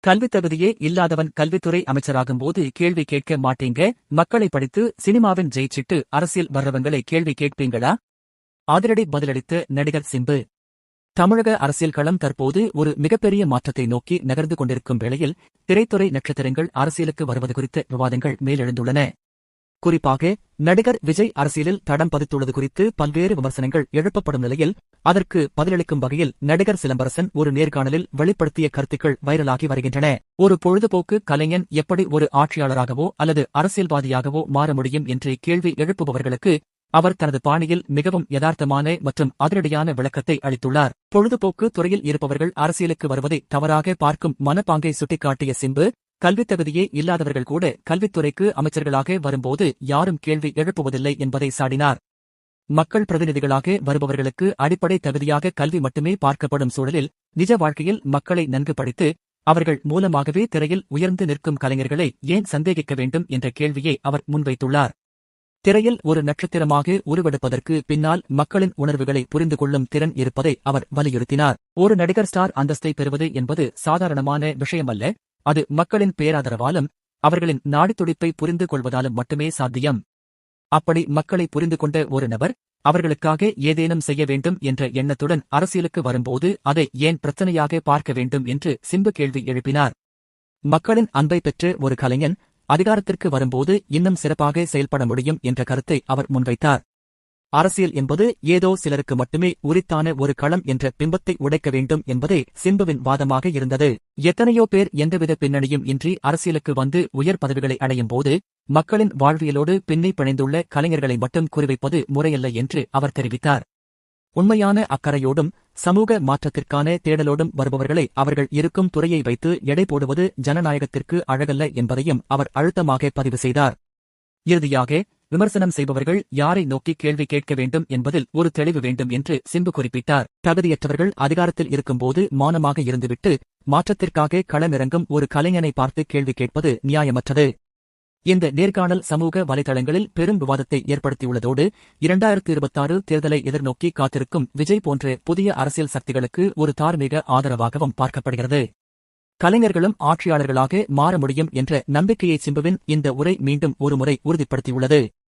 கல்வித் தகுதியே இல்லாதவன் கல்வித்துறை அமைச்சராகும்போது கேள்வி கேட்க மாட்டீங்க, மக்களை படித்து சினிமாவின் ஜெயிச்சிட்டு அரசியல் வர்றவங்களை கேள்வி கேட்பீங்களா? அதிரடி பதிலளித்த நடிகர் சிம்பு. தமிழக அரசியல் களம் தற்போது ஒரு மிகப்பெரிய மாற்றத்தை நோக்கி நகர்ந்து கொண்டிருக்கும் வேளையில் திரைத்துறை நட்சத்திரங்கள் அரசியலுக்கு வருவது குறித்த விவாதங்கள் மேலெழுந்துள்ளன. குறிப்பாக நடிகர் விஜய் அரசியலில் தடம் பதித்துள்ளது குறித்து பல்வேறு விமர்சனங்கள் எழுப்பப்படும் நிலையில் அதற்கு பதிலளிக்கும் வகையில் நடிகர் சிலம்பரசன் ஒரு நேர்காணலில் வெளிப்படுத்திய கருத்துக்கள் வைரலாகி வருகின்றன. ஒரு பொழுதுபோக்கு கலைஞன் எப்படி ஒரு ஆட்சியாளராகவோ அல்லது அரசியல்வாதியாகவோ மாற முடியும் என்று கேள்வி எழுப்புபவர்களுக்கு அவர் தனது பாணியில் மிகவும் யதார்த்தமான மற்றும் அதிரடியான விளக்கத்தை அளித்துள்ளார். பொழுதுபோக்கு துறையில் இருப்பவர்கள் அரசியலுக்கு வருவதை தவறாக பார்க்கும் மனப்பாங்கை சுட்டிக்காட்டிய சிம்பு, கல்வித் தகுதியே இல்லாதவர்கள் கூட கல்வித்துறைக்கு அமைச்சர்களாக வரும்போது யாரும் கேள்வி எழுப்புவதில்லை என்பதை சாடினார். மக்கள் பிரதிநிதிகளாக வருபவர்களுக்கு அடிப்படை தகுதியாக கல்வி மட்டுமே பார்க்கப்படும் சூழலில் நிஜ வாழ்க்கையில் மக்களை நன்கு படித்து அவர்கள் மூலமாகவே திரையில் உயர்ந்து நிற்கும் கலைஞர்களை ஏன் சந்தேகிக்க வேண்டும் என்ற கேள்வியை அவர் முன்வைத்துள்ளார். திரையில் ஒரு நட்சத்திரமாக உருவெடுப்பதற்கு பின்னால் மக்களின் உணர்வுகளை புரிந்து கொள்ளும் திறன் இருப்பதை அவர் வலியுறுத்தினார். ஒரு நடிகர் ஸ்டார் அந்தஸ்தை பெறுவது என்பது சாதாரணமான விஷயமல்ல, அது மக்களின் பேராதரவாலும் அவர்களின் நாடித்துடிப்பை புரிந்து கொள்வதாலும் மட்டுமே சாத்தியம். அப்படி மக்களை புரிந்து கொண்ட ஒரு நபர் அவர்களுக்காக ஏதேனும் செய்ய வேண்டும் என்ற எண்ணத்துடன் அரசியலுக்கு வரும்போது அதை ஏன் பிரச்சனையாக பார்க்க வேண்டும் என்று சிம்பு கேள்வி எழுப்பினார். மக்களின் அன்பை பெற்ற ஒரு கலைஞன் அதிகாரத்திற்கு வரும்போது இன்னும் சிறப்பாக செயல்பட முடியும் என்ற கருத்தை அவர் முன்வைத்தார். அரசியல் என்பது ஏதோ சிலருக்கு மட்டுமே உரித்தான ஒரு களம் என்ற பிம்பத்தை உடைக்க வேண்டும் என்பதே சிம்புவின் வாதமாக இருந்தது. எத்தனையோ பேர் எந்தவித பின்னணியும் இன்றி அரசியலுக்கு வந்து உயர் பதவிகளை அடையும் போது மக்களின் வாழ்வியலோடு பின்னி பிணைந்துள்ள கலைஞர்களை மட்டும் குறிவைப்பது முறையல்ல என்று அவர் தெரிவித்தார். உண்மையான அக்கறையோடும் சமூக மாற்றத்திற்கான தேடலோடும் வருபவர்களை அவர்கள் இருக்கும் துறையை வைத்து எடை போடுவது ஜனநாயகத்திற்கு அழகல்ல என்பதையும் அவர் அழுத்தமாக பதிவு செய்தார். இறுதியாக, விமர்சனம் செய்பவர்கள் யாரை நோக்கி கேள்வி கேட்க வேண்டும் என்பதில் ஒரு தெளிவு வேண்டும் என்று சிம்பு குறிப்பிட்டார். தகுதியற்றவர்கள் அதிகாரத்தில் இருக்கும்போது மௌனமாக இருந்துவிட்டு மாற்றத்திற்காக களமிறங்கும் ஒரு கலைஞனை பார்த்து கேள்வி கேட்பது நியாயமற்றது. இந்த நேர்காணல் சமூக வலைதளங்களில் பெரும் விவாதத்தை ஏற்படுத்தியுள்ளதோடு 2026 தேர்தலை எதிர்நோக்கி காத்திருக்கும் விஜய் போன்ற புதிய அரசியல் சக்திகளுக்கு ஒரு தார்மீக ஆதரவாகவும் பார்க்கப்படுகிறது. கலைஞர்களும் ஆட்சியாளர்களாக மாற முடியும் என்ற நம்பிக்கையை சிம்புவின் இந்த உரை மீண்டும் ஒருமுறை உறுதிப்படுத்தியுள்ளது.